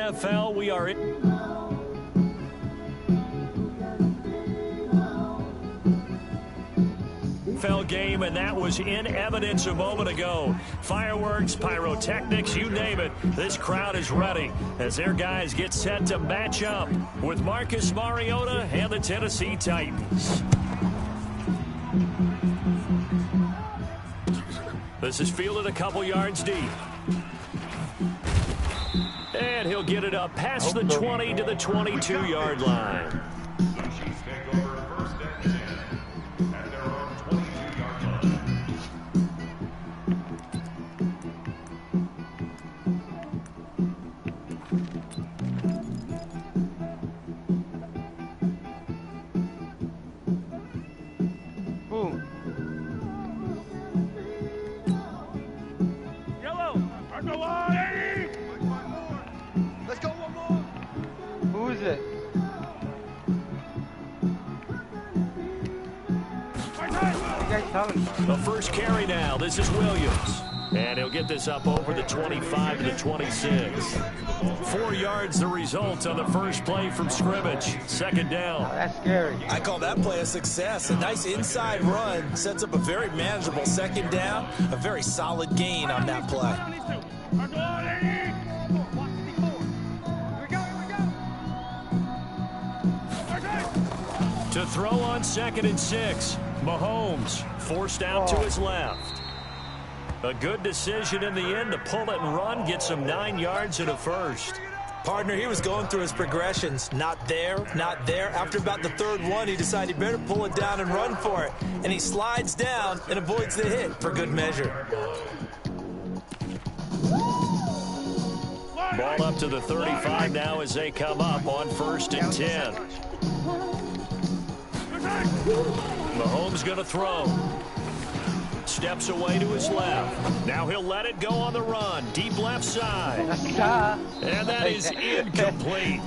NFL. We are in. Game, and that was in evidence a moment ago. Fireworks, pyrotechnics, you name it. This crowd is ready as their guys get set to match up with Marcus Mariota and the Tennessee Titans. This is fielded a couple yards deep. And he'll get it up past the 20 to the 22-yard line. The first carry now. This is Williams. And he'll get this up over the 25 to the 26. 4 yards the result on the first play from scrimmage. Second down. Oh, that's scary. I call that play a success. A nice inside run sets up a very manageable second down. A very solid gain on that play. To throw on 2nd and 6. Mahomes forced out to his left. A good decision in the end to pull it and run. Gets him 9 yards and a first. Partner, he was going through his progressions. Not there, not there. After about the third one, he decided he better pull it down and run for it. And he slides down and avoids the hit for good measure. Ball up to the 35 now as they come up on 1st and 10. Mahomes going to throw. Steps away to his left. Now he'll let it go on the run. Deep left side. And that is incomplete.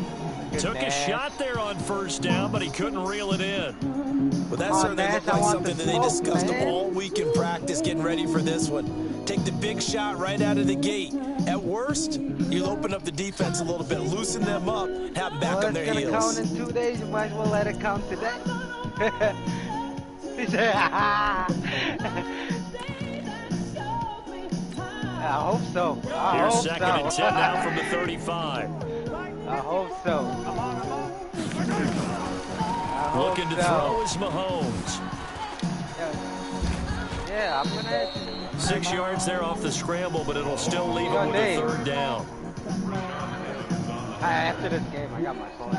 Took a shot there on 1st down, but he couldn't reel it in. Well, that certainly looked like something that they discussed all week in practice, getting ready for this one. Take the big shot right out of the gate. At worst, you'll open up the defense a little bit, loosen them up, have them back on their heels. It's going to count in 2 days. You might as well let it count today. He said, I hope so. Here's 2nd and 10 now from the 35. I hope so. Looking to throw is Mahomes. Yeah, I'm going to... 6 yards there off the scramble, but it'll still leave him with a 3rd down. After this game, I got my phone.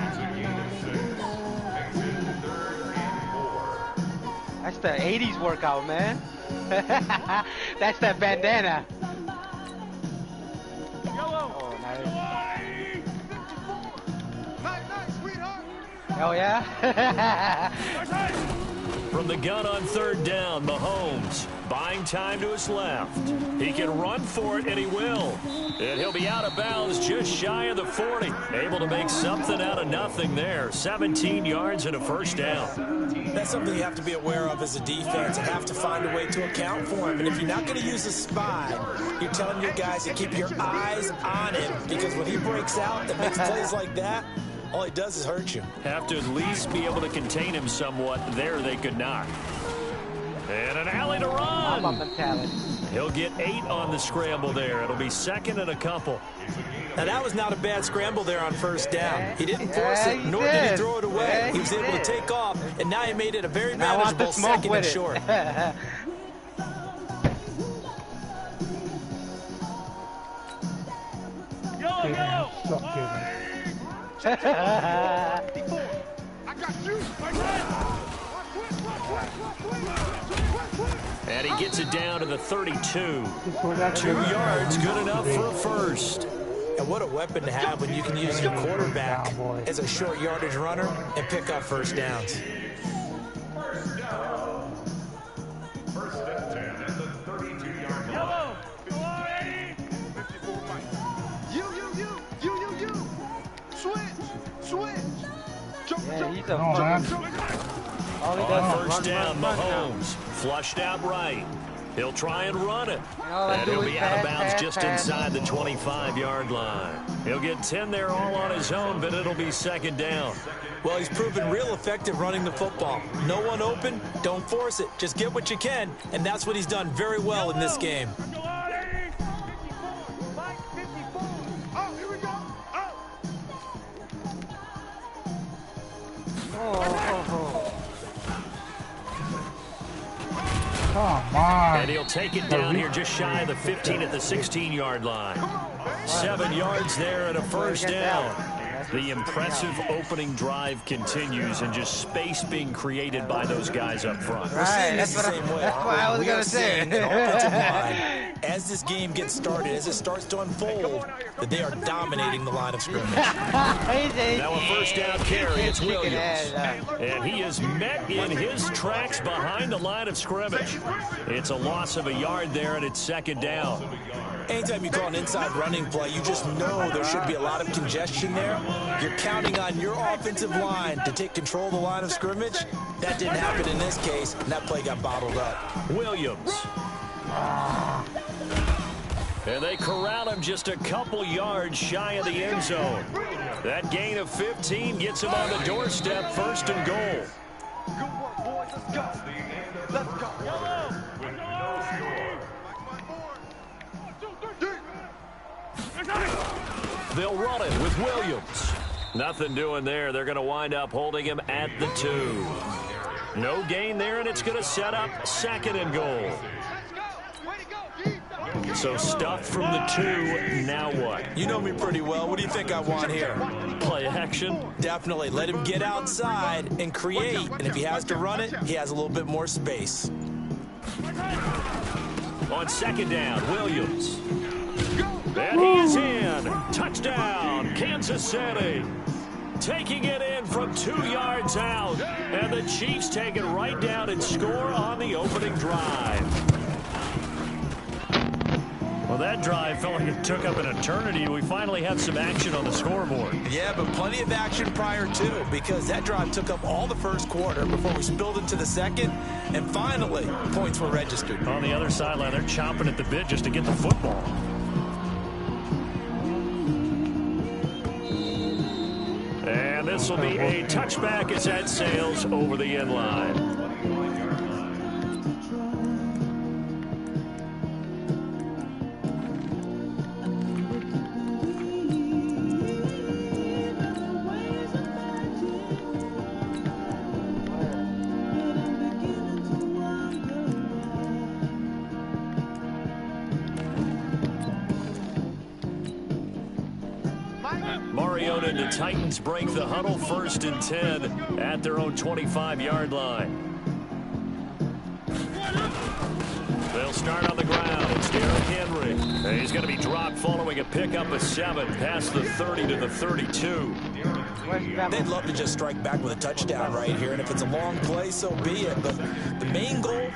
That's the 80s workout, man. That's that bandana. Oh, nice. Oh, yeah? From the gun on 3rd down, Mahomes buying time to his left. He can run for it, and he will. And he'll be out of bounds just shy of the 40. Able to make something out of nothing there. 17 yards and a 1st down. That's something you have to be aware of as a defense and have to find a way to account for him. And if you're not going to use a spy, you're telling your guys to keep your eyes on him, because when he breaks out and makes plays like that, all he does is hurt you. Have to at least be able to contain him somewhat. There they could not. And an alley to run. He'll get 8 on the scramble there. It'll be 2nd and a couple. Now, that was not a bad scramble there on 1st down. He didn't force it, nor did he throw it away. He was able to take off, and now he made it a very manageable 2nd and short. And he gets it down to the 32. 2 yards, good enough for a first. And what a weapon to have when you can use your quarterback as a short yardage runner and pick up 1st downs. Yeah, he's a fucking... On 1st down, Mahomes flushed out right. He'll try and run it. And he'll be out of bounds just inside the 25-yard line. He'll get 10 there all on his own, but it'll be second down. Well, he's proven real effective running the football. No one open, don't force it. Just get what you can, and that's what he's done very well in this game. Come on. And he'll take it down here just shy of the 15 at the 16-yard line. 7 yards there and a first down. The impressive opening drive continues, and just space being created by those guys up front. Right, that's what I was going to say. An offensive line, as this game gets started, as it starts to unfold, that they are dominating the line of scrimmage. Now a first down carry, it's Williams. And he is met in his tracks behind the line of scrimmage. It's a loss of a yard there, and it's second down. Anytime you call an inside running play, you just know there should be a lot of congestion there. You're counting on your offensive line to take control of the line of scrimmage. That didn't happen in this case, and that play got bottled up. Williams. And they corral him just a couple yards shy of the end zone. That gain of 15 gets him on the doorstep, first and goal. Good work, boys. Let's go. Let's go. They'll run it with Williams. Nothing doing there. They're going to wind up holding him at the 2. No gain there, and it's going to set up second and goal. So stuffed from the 2, now what? You know me pretty well. What do you think I want here? Play action? Definitely. Let him get outside and create. And if he has to run it, he has a little bit more space. On second down, Williams. And he's in. Touchdown, Kansas City. Taking it in from 2 yards out. And the Chiefs take it right down and score on the opening drive. Well, that drive felt like it took up an eternity. We finally have some action on the scoreboard. Yeah, but plenty of action prior to, because that drive took up all the first quarter before we spilled into the second, and finally, points were registered. On the other sideline, they're chomping at the bit just to get the football. And this will be a touchback as that sails over the end line. Mariota and the Titans break the huddle, first and 10 at their own 25-yard line. They'll start on the ground. It's Derrick Henry. And he's going to be dropped following a pickup of 7 past the 30 to the 32. They'd love to just strike back with a touchdown right here, and if it's a long play, so be it. But the main goal,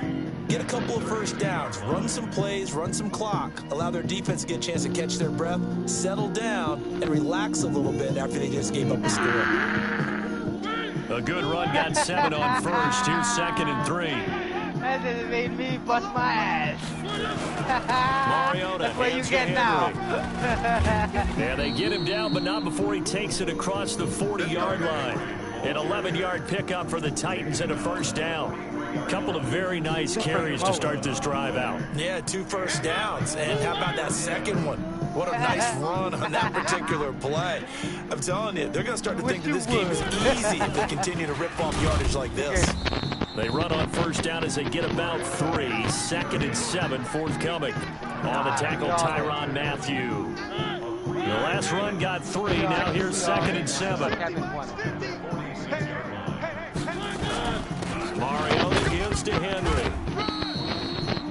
get a couple of first downs, run some plays, run some clock, allow their defense to get a chance to catch their breath, settle down, and relax a little bit after they just gave up a score. A good run, got 7 on first. Here's second and 3. That just made me bust my ass. Mariota, that's what you get now. Yeah, they get him down, but not before he takes it across the 40-yard line. An 11-yard pickup for the Titans and a first down. A couple of very nice carries to start this drive out. Yeah, 2 first downs. And how about that second one? What a nice run on that particular play. I'm telling you, they're going to start to think that this game is easy if they continue to rip off yardage like this. They run on first down as they get about 3. Second and 7 forthcoming. On the tackle, Tyrann Mathieu. The last run got 3. Now here's second and 7. Mariota gives to Henry.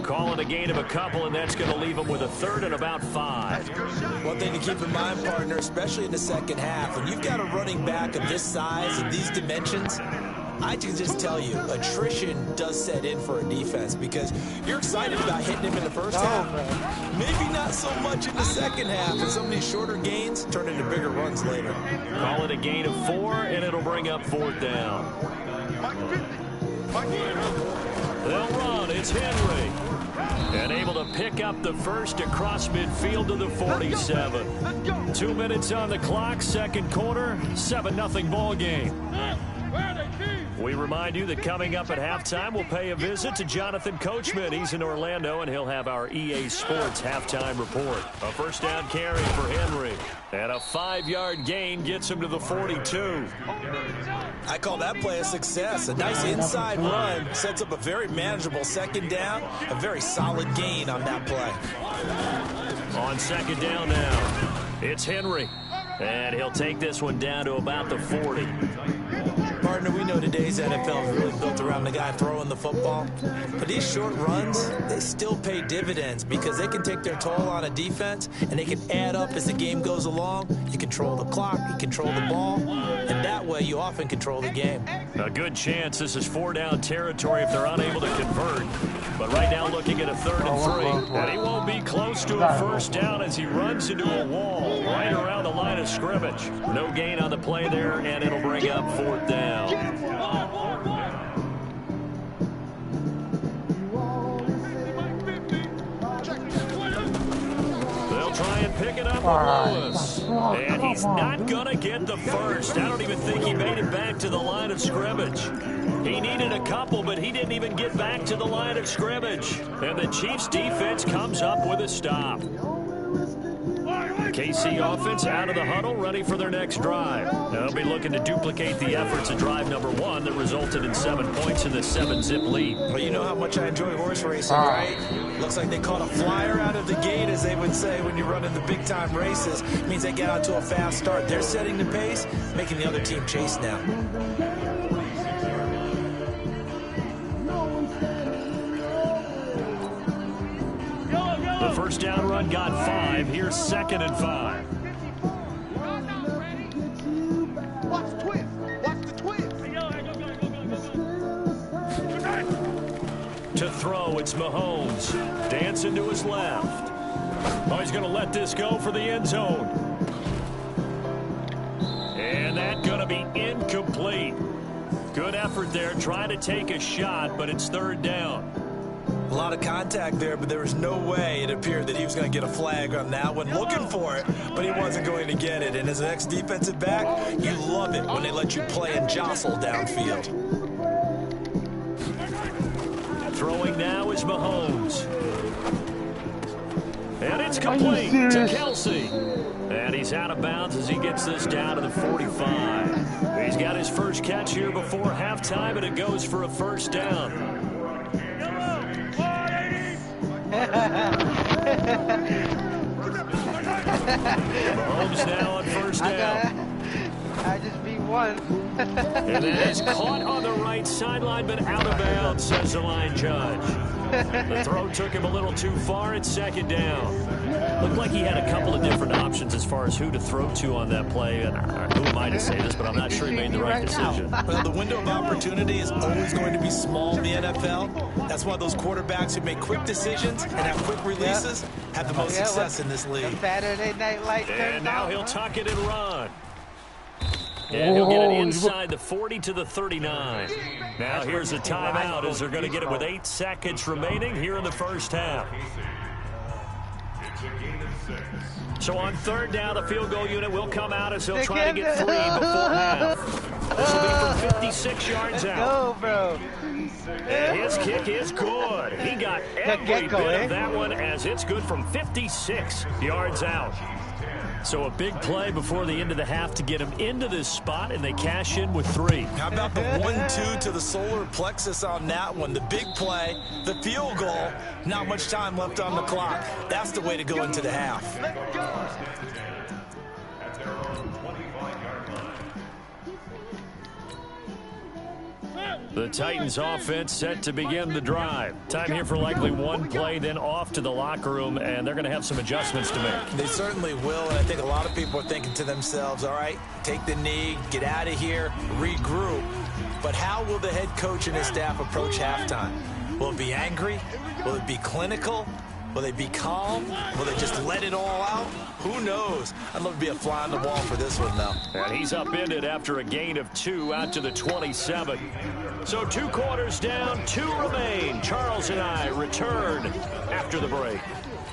Calling a gain of a couple, and that's going to leave him with a third and about 5. One thing to keep in mind, partner, especially in the second half, when you've got a running back of this size and these dimensions, I can just tell you, attrition does set in for a defense because you're excited about hitting him in the first half. Maybe not so much in the second half, and some of these shorter gains turn into bigger runs later. Call it a gain of 4, and it'll bring up 4th down. They'll run. It's Henry. And able to pick up the first across midfield to the 47. 2 minutes on the clock, second quarter, 7-0 ball game. We remind you that coming up at halftime, we'll pay a visit to Jonathan Coachman. He's in Orlando, and he'll have our EA Sports halftime report. A first down carry for Henry. And a 5-yard gain gets him to the 42. I call that play a success. A nice inside run sets up a very manageable second down. A very solid gain on that play. On second down now, it's Henry. And he'll take this one down to about the 40. Partner, we know today's NFL is really built around the guy throwing the football. But these short runs, they still pay dividends because they can take their toll on a defense and they can add up as the game goes along. You control the clock, you control the ball, and that way you often control the game. A good chance this is 4-down territory if they're unable to convert. But right now looking at a 3rd and 3. And he won't be close to a first down as he runs into a wall right around the line of scrimmage. No gain on the play there, and it'll bring up 4th down. They'll try and pick it up with Lewis. And he's not going to get the first. I don't even think he made it back to the line of scrimmage. He needed a couple, but he didn't even get back to the line of scrimmage. And the Chiefs defense comes up with a stop. KC offense out of the huddle, ready for their next drive. They'll be looking to duplicate the efforts of drive number 1 that resulted in 7 points in the 7-zip lead. Well, you know how much I enjoy horse racing, right? Looks like they caught a flyer out of the gate, as they would say when you run in the big-time races. It means they get out to a fast start. They're setting the pace, making the other team chase now. The first down run got 5. Here's 2nd and 5. Watch the twist. Watch the twist. To throw, it's Mahomes. Dancing to his left. Oh, he's going to let this go for the end zone. And that's going to be incomplete. Good effort there, trying to take a shot, but it's 3rd down. A lot of contact there, but there was no way it appeared that he was going to get a flag on that one. Looking for it, but he wasn't going to get it. And as an ex-defensive back, you love it when they let you play and jostle downfield. Throwing now is Mahomes. And it's complete to Kelsey. And he's out of bounds as he gets this down to the 45. He's got his first catch here before halftime, and it goes for a first down. Mahomes now on first down. I just beat one. And that is caught on the right sideline, but out of bounds, says the line judge. The throw took him a little too far. It's 2nd down. Looked like he had a couple of different options as far as who to throw to on that play. And who am I to say this, but I'm not sure he made the right decision. Well, the window of opportunity is always going to be small in the NFL. That's why those quarterbacks who make quick decisions and have quick releases have the most success in this league. Saturday Night Lights. And now he'll tuck it and run. And he'll get it inside the 40 to the 39. Now here's a timeout as they're going to get it with 8 seconds remaining here in the first half. So on 3rd down, the field goal unit will come out as they'll try to get 3 before half. This will be from 56 yards out. Go, bro. And his kick is good. He got every bit of that one as it's good from 56 yards out. So a big play before the end of the half to get him into this spot, and they cash in with 3. How about the 1-2 to the solar plexus on that one? The big play, the field goal, not much time left on the clock. That's the way to go into the half. The Titans offense set to begin the drive. Time here for likely one play, then off to the locker room, and they're going to have some adjustments to make. They certainly will, and I think a lot of people are thinking to themselves, all right, take the knee, get out of here, regroup. But how will the head coach and his staff approach halftime? Will it be angry? Will it be clinical? Will they be calm? Will they just let it all out? Who knows? I'd love to be a fly on the wall for this one, though. And he's upended after a gain of 2 out to the 27. So 2 quarters down, 2 remain. Charles and I return after the break.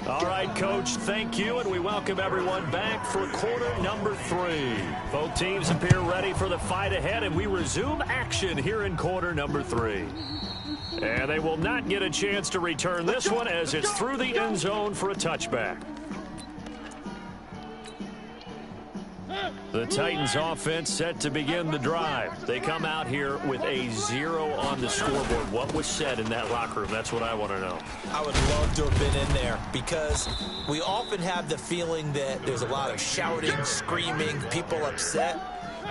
All right, Coach, thank you, and we welcome everyone back for quarter number 3. Both teams appear ready for the fight ahead, and we resume action here in quarter number 3. And they will not get a chance to return this one as it's through the end zone for a touchback. The Titans offense set to begin the drive. They come out here with a 0 on the scoreboard. What was said in that locker room? That's what I want to know. I would love to have been in there because we often have the feeling that there's a lot of shouting, screaming, people upset.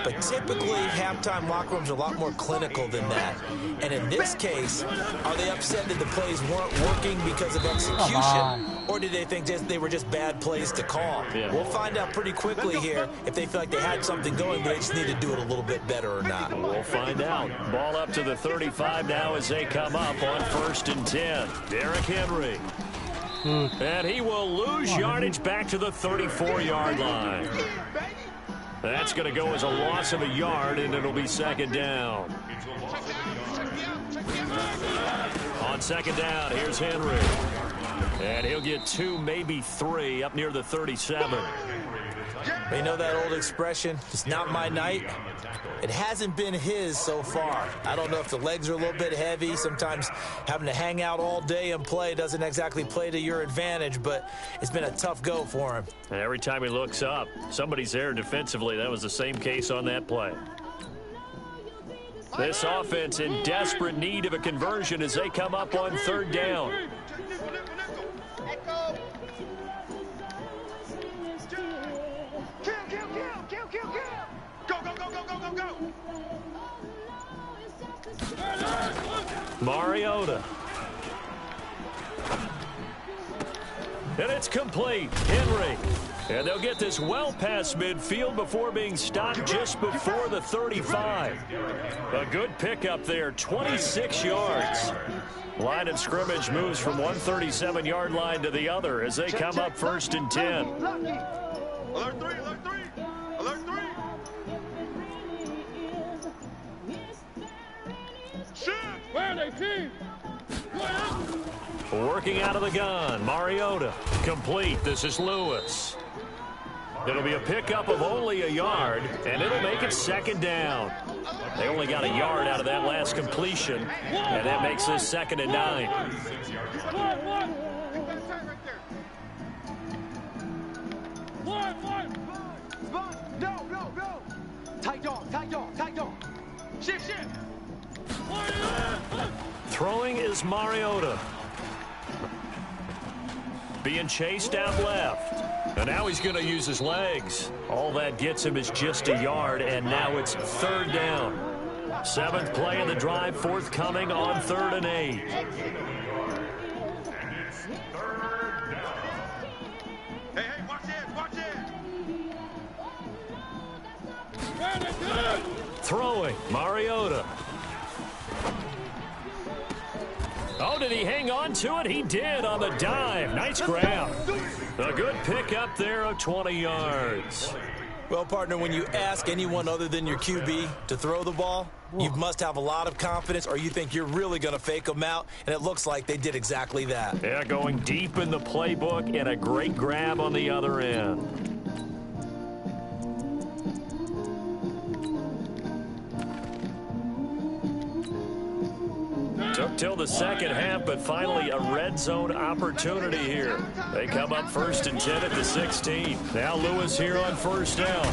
But typically, halftime locker rooms are a lot more clinical than that. And in this case, are they upset that the plays weren't working because of execution? Or did they think they were just bad plays to call? Yeah. We'll find out pretty quickly here if they feel like they had something going, but they just need to do it a little bit better or not. We'll find out. Ball up to the 35 now as they come up on 1st and 10. Derrick Henry. And he will lose yardage back to the 34-yard line. That's going to go as a loss of a yard, and it'll be 2nd down. On 2nd down, here's Henry. And he'll get 2, maybe 3, up near the 37. You know that old expression, it's not my night? It hasn't been his so far. I don't know if the legs are a little bit heavy. Sometimes having to hang out all day and play doesn't exactly play to your advantage, but it's been a tough go for him. And every time he looks up, somebody's there defensively. That was the same case on that play. This offense in desperate need of a conversion as they come up on 3rd down. Mariota. And it's complete. Henry. And they'll get this well past midfield before being stopped just before the 35. A good pickup there, 26 yards. Line of scrimmage moves from one 37-yard line to the other as they come up 1st and 10. Alert 3, alert 3, alert 3. Where are they, team? Working out of the gun, Mariota. Complete. This is Lewis. It'll be a pickup of only a yard, and it'll make it 2nd down. They only got a yard out of that last completion, and that makes this 2nd and 9. No. Tight dog. Shift. Throwing is Mariota. Being chased out left. And now he's going to use his legs. All that gets him is just a yard, and now it's 3rd down. 7th play of the drive, forthcoming on 3rd and 8. Hey, watch it. Throwing, Mariota. Oh, did he hang on to it? He did on the dive. Nice grab. A good pickup there of 20 yards. Well, partner, when you ask anyone other than your QB to throw the ball, you must have a lot of confidence or you think you're really going to fake them out, and it looks like they did exactly that. Yeah, going deep in the playbook and a great grab on the other end. Took till the 2nd half, but finally a red zone opportunity here. They come up 1st and 10 at the 16. Now Lewis here on 1st down.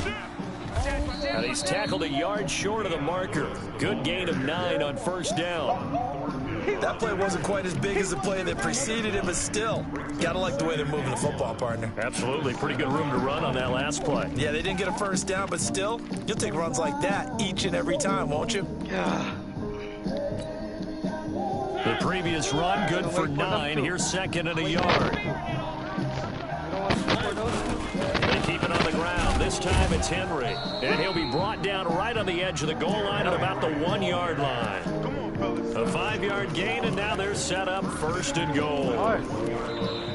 And he's tackled a yard short of the marker. Good gain of 9 on 1st down. That play wasn't quite as big as the play that preceded it, but still, gotta like the way they're moving the football, partner. Absolutely. Pretty good room to run on that last play. Yeah, they didn't get a 1st down, but still, you'll take runs like that each and every time, won't you? Yeah. The previous run, good for 9. Here's 2nd and a yard. They keep it on the ground. This time it's Henry. And he'll be brought down right on the edge of the goal line at about the 1-yard line. A 5-yard gain, and now they're set up 1st and goal.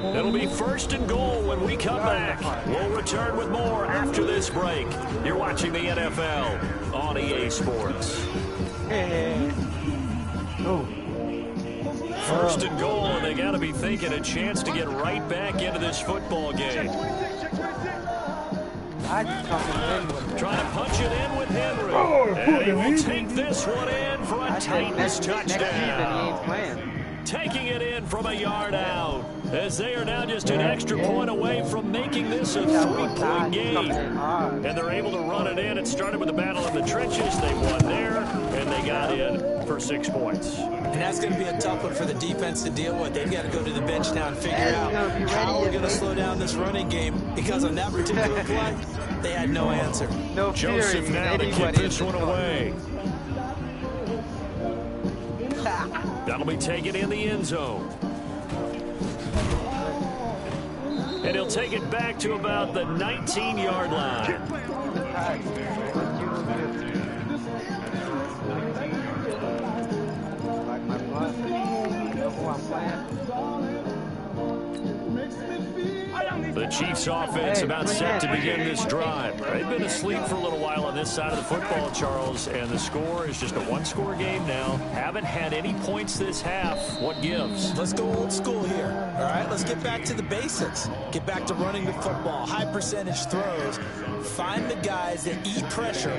It'll be 1st and goal when we come back. We'll return with more after this break. You're watching the NFL on EA Sports. First and goal, and they got to be thinking a chance to get right back into this football game. Trying to punch it in with Henry. And he will take this one in for a Titans touchdown. Taking it in from a yard out, as they are now just an extra point away from making this a 3-point game. And they're able to run it in. It started with a battle in the trenches. They won there, and they got in for 6 points. And that's going to be a tough one for the defense to deal with. They've got to go to the bench now and figure out how we're going to slow down this running game, because on that particular play, they had no answer. Joseph now to kick this one away. That'll be taken in the end zone. And he'll take it back to about the 19-yard line. The Chiefs offense about set to begin this drive. They've been asleep for a little while on this side of the football, Charles, and the score is just a one-score game now. Haven't had any points this half. What gives? Let's go old school here, all right? Let's get back to the basics. Get back to running the football, high percentage throws. Find the guys that eat pressure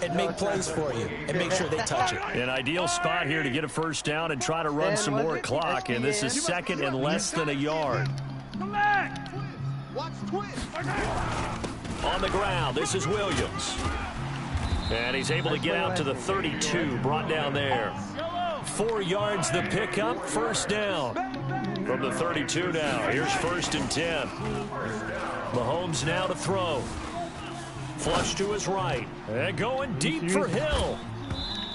and make plays for you and make sure they touch it. An ideal spot here to get a first down and try to run some more clock, and this is 2nd and less than a yard. On the ground, this is Williams. And he's able to get out to the 32, brought down there. 4 yards the pickup, first down. From the 32 now, here's 1st and 10. Mahomes now to throw. Flush to his right. And going deep for Hill.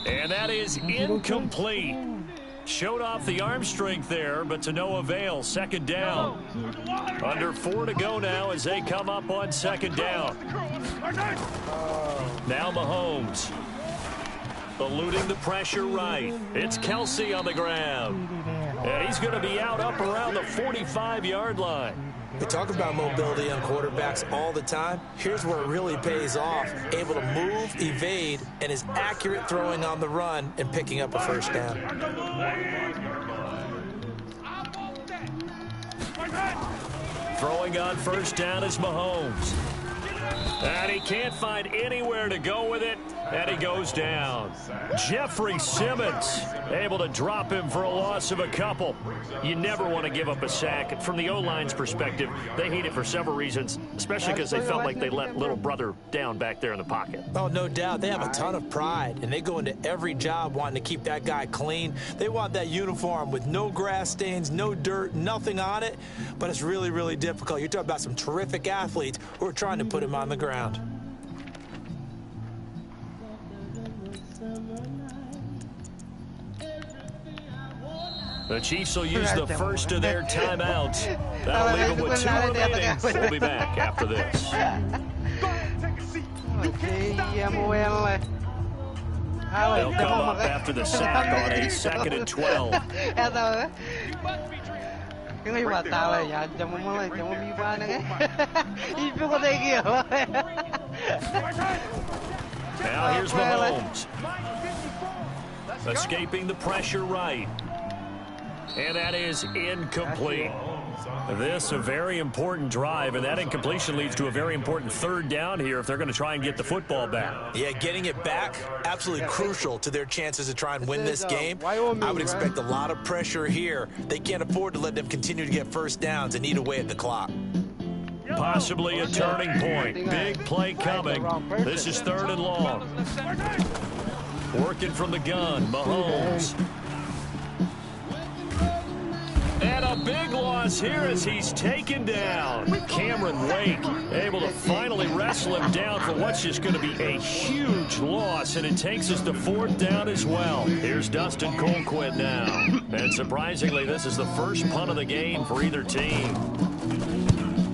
And that is incomplete. Showed off the arm strength there, but to no avail. 2nd down. Under 4 to go now as they come up on 2nd down. Now Mahomes. Eluding the pressure right. It's Kelsey on the ground. And he's going to be out up around the 45-yard line. We talk about mobility on quarterbacks all the time. Here's where it really pays off. Able to move, evade, and is accurate throwing on the run and picking up a first down. Throwing on first down is Mahomes. And he can't find anywhere to go with it, and he goes down. Jeffrey Simmons able to drop him for a loss of a couple. You never want to give up a sack. From the O-line's perspective, they hate it for several reasons, especially because they felt like they let little brother down back there in the pocket. Oh, no doubt. They have a ton of pride, and they go into every job wanting to keep that guy clean. They want that uniform with no grass stains, no dirt, nothing on it, but it's really, really difficult. You're talking about some terrific athletes who are trying to put him on the ground. The Chiefs will use the first of their timeouts. That'll leave them with 2 remaining. We'll be back after this. They'll come up after the sack on a 2nd and 12. Now here's Mahomes. Escaping the pressure right. And that is incomplete. This a very important drive, and that incompletion leads to a very important 3rd down here if they're going to try and get the football back. Yeah, getting it back, absolutely crucial to their chances to try and win this game. I would expect a lot of pressure here. They can't afford to let them continue to get first downs and eat away at the clock. Possibly a turning point. Big play coming. This is 3rd and long. Working from the gun, Mahomes. And a big loss here as he's taken down. Cameron Wake able to finally wrestle him down for what's just going to be a huge loss, and it takes us to 4th down as well. Here's Dustin Colquitt now. And surprisingly, this is the first punt of the game for either team.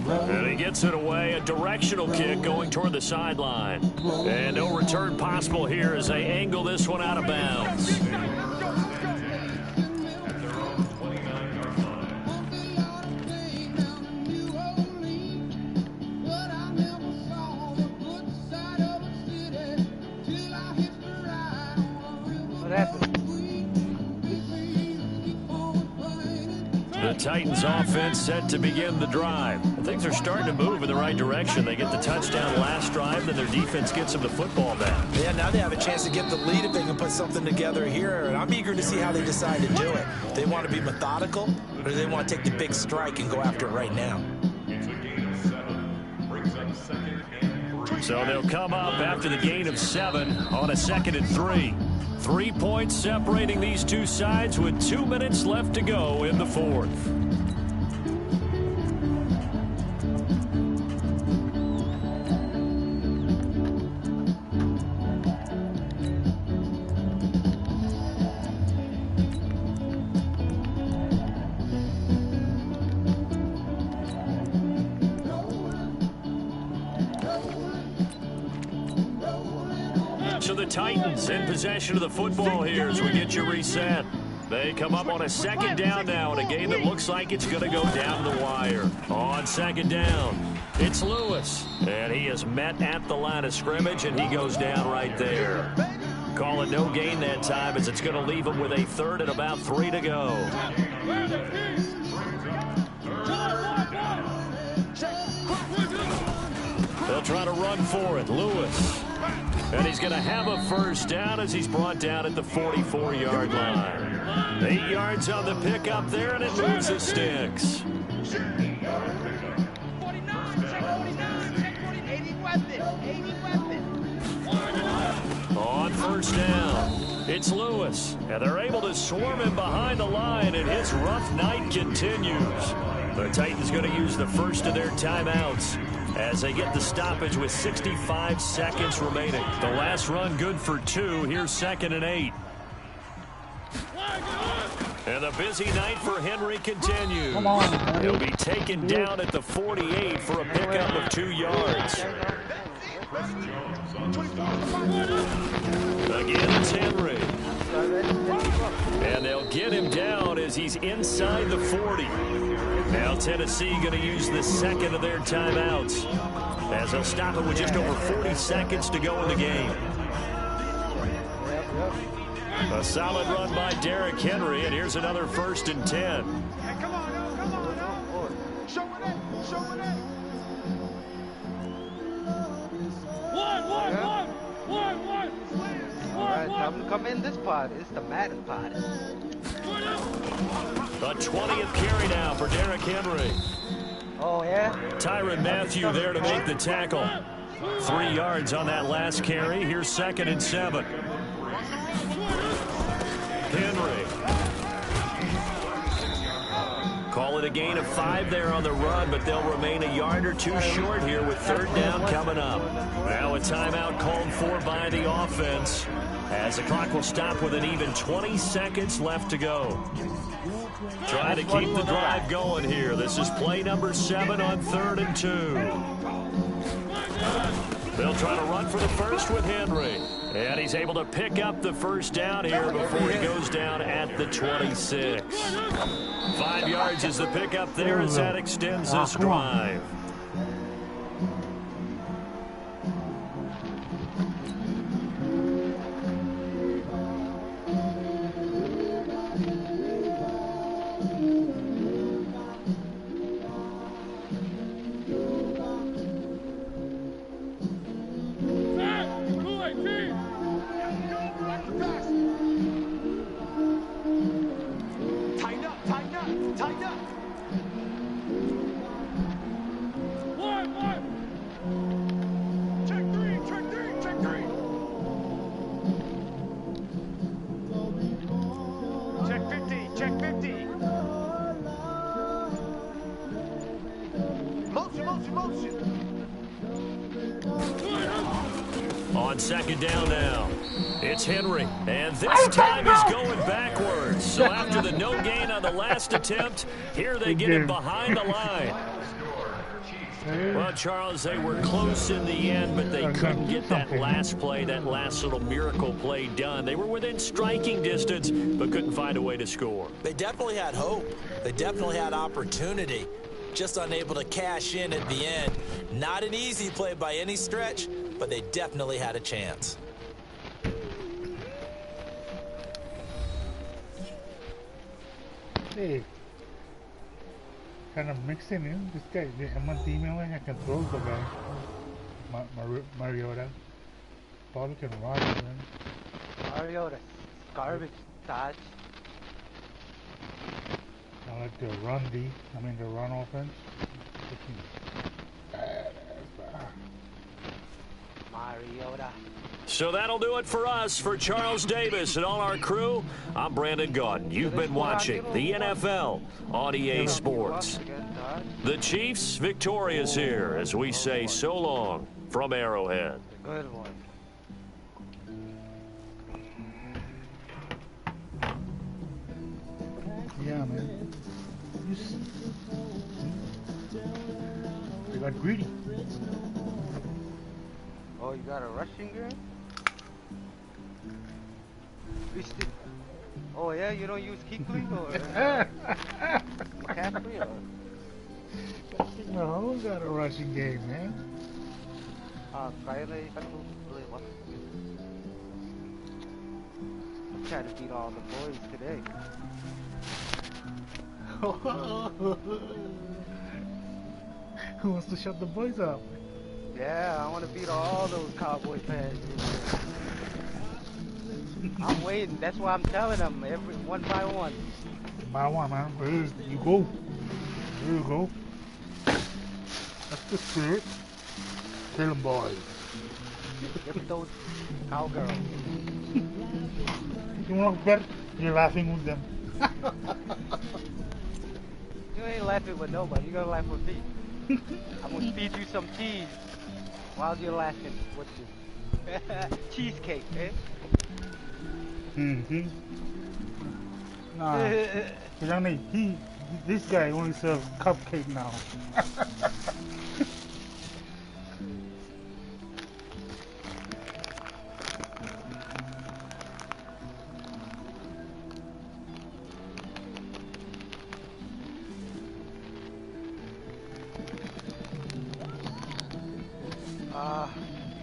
And he gets it away, a directional kick going toward the sideline. And no return possible here as they angle this one out of bounds. The Titans offense set to begin the drive. Things are starting to move in the right direction. They get the touchdown last drive, then their defense gets them the football back. Yeah, now they have a chance to get the lead if they can put something together here, and I'm eager to see how they decide to do it. They want to be methodical, or do they want to take the big strike and go after it right now? So they'll come up after the gain of 7 on a 2nd and 3. 3 points separating these two sides with 2 minutes left to go in the 4th. So the Titans in possession of the football here as we get you reset. They come up on a 2nd down now in a game that looks like it's going to go down the wire. On 2nd down, it's Lewis. And he is met at the line of scrimmage, and he goes down right there. Call it no gain that time as it's going to leave him with a 3rd and about 3 to go. They'll try to run for it. Lewis. And he's going to have a 1st down as he's brought down at the 44-yard line. 8 yards on the pickup there, and it moves the sticks. On 1st down, it's Lewis. And they're able to swarm him behind the line, and his rough night continues. The Titans going to use the first of their timeouts as they get the stoppage with 65 seconds remaining. The last run good for 2. Here's 2nd and 8. And the busy night for Henry continues. He'll be taken down at the 48 for a pickup of 2 yards. Again, it's Henry. And they'll get him down as he's inside the 40. Now Tennessee going to use the 2nd of their timeouts as they'll stop it with just over 40 seconds to go in the game. A solid run by Derrick Henry, and here's another 1st and 10. Come on. Show it. One. All right, time to come in this pod. It's the Madden pod. The 20th carry now for Derrick Henry. Oh, yeah? Tyrann Mathieu there to make the tackle. 3 yards on that last carry. Here's 2nd and 7. Henry. Call it a gain of 5 there on the run, but they'll remain a yard or 2 short here with 3rd down coming up. Now a timeout called for by the offense as the clock will stop with an even 20 seconds left to go. Trying to keep the drive going here. This is play number 7 on 3rd and 2. They'll try to run for the first with Henry. And he's able to pick up the 1st down here before he goes down at the 26. 5 yards is the pickup there as that extends this drive. Tighten up. Check three. Check 50. Motion. On 2nd down now, it's Henry, and this time he's going backwards. So after the no gain on the last attempt, here they get him behind the line. Well, Charles, they were close in the end, but they couldn't get that last play, that last little miracle play done. They were within striking distance, but couldn't find a way to score. They definitely had hope. They definitely had opportunity. Just unable to cash in at the end. Not an easy play by any stretch, but they definitely had a chance. Hey. kind of mixing in. This guy, I'm not emailing. I can throw the guy. Mariota. Probably can run, man. Mariota, garbage, Dodge. I like the run D. I mean the run offense. Mariota. So that'll do it for us. For Charles Davis and all our crew, I'm Brandon Gaudin. You've been watching the NFL on EA Sports. The Chiefs victorious here as we say so long from Arrowhead. Good one. Yeah, man. They got greedy. Oh, you got a rushing game? Oh yeah, you don't use Kuechly or McCaffrey or? No, got a rushing game, man. Kyle, what? I'm trying to beat all the boys today. Who wants to shut the boys up? Yeah, I want to beat all those Cowboy fans. I'm waiting. That's why I'm telling them every one by one. By one, man. There you go. There you go. That's the spirit. Tell them, boys. Get those cowgirls. You want to bet? You're laughing with them. You ain't laughing with nobody. You're gonna laugh with me. I'm gonna feed you some cheese while you're laughing with you. Cheesecake, eh? Mm-hmm. Nah. This guy only serves cupcake now.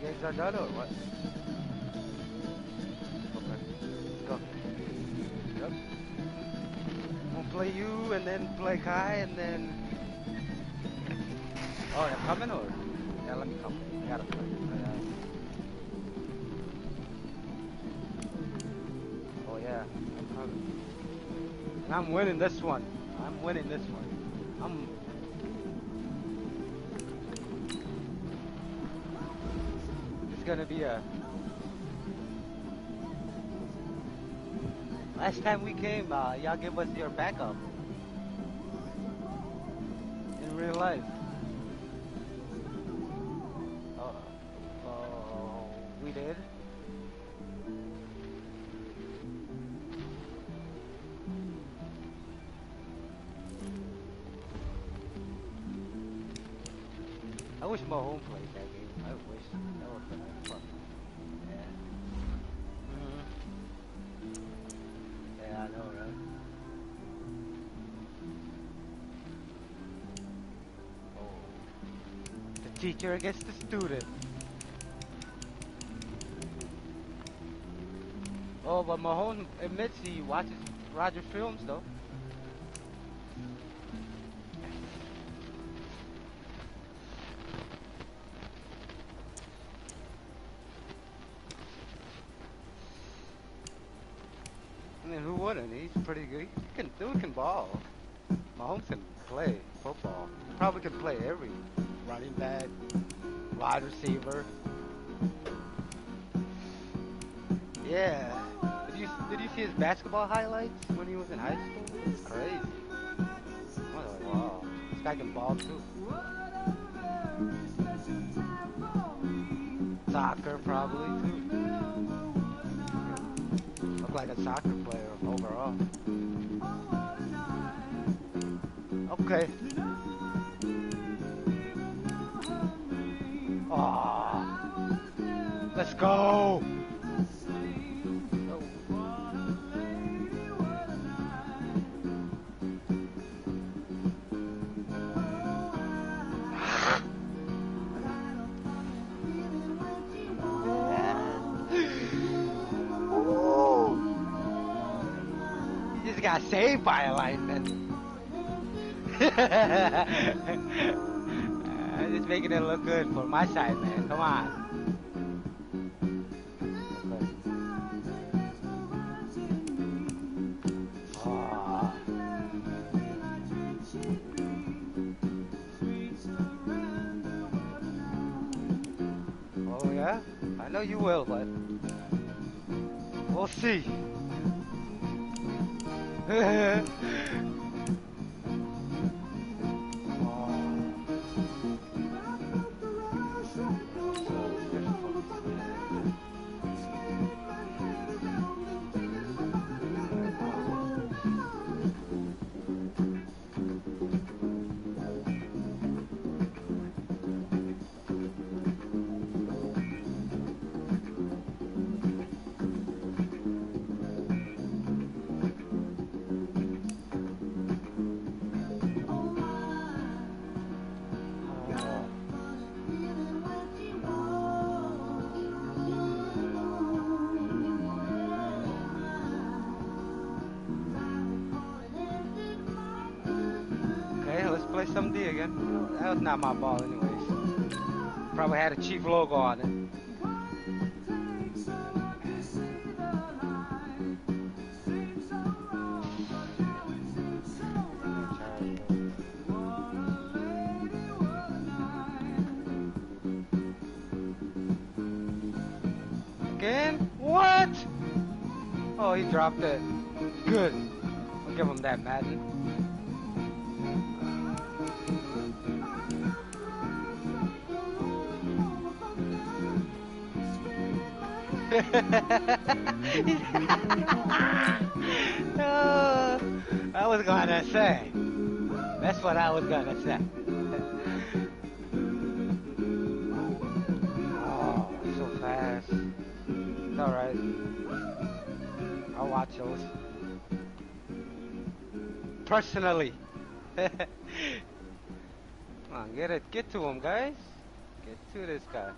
You guys are done or what? Okay, let's go. Yep. We'll play you and then play Kai and then... Oh, they're coming or? Yeah, let me come. I gotta play. Oh yeah, I'm coming. And I'm winning this one. I'm winning this one. It's gonna be a... Last time we came, y'all give us your backup. In real life. We did? I wish Mahomes played that game. I wish that would have been fun. Yeah. Yeah, I know, right? Oh. The teacher against the student. Oh, but Mahomes admits he watches Roger films, though. I mean, who wouldn't? He's pretty good. Dude can ball. Mahomes can play football. He probably can play every running back, wide receiver. Yeah. Did you see his basketball highlights when he was in high school? It's crazy. I was like, wow. This guy can ball too. Soccer probably too. Look like a soccer player overall. Okay. Aww. Let's go. Got saved by a lineman. Just making it look good for my side, man. Come on. Oh. Oh yeah? I know you will, but we'll see. Play some D again. That was not my ball anyways. Probably had a Chief logo on it. Again? What? Oh, he dropped it. Good. I'll give him that, Madden. I was gonna say. That's what I was gonna say. Oh, so fast. It's alright. I'll watch those. Personally. Come on, get to him, guys. Get to this guy.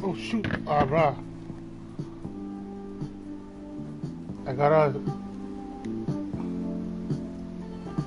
Oh shoot, bruh. I gotta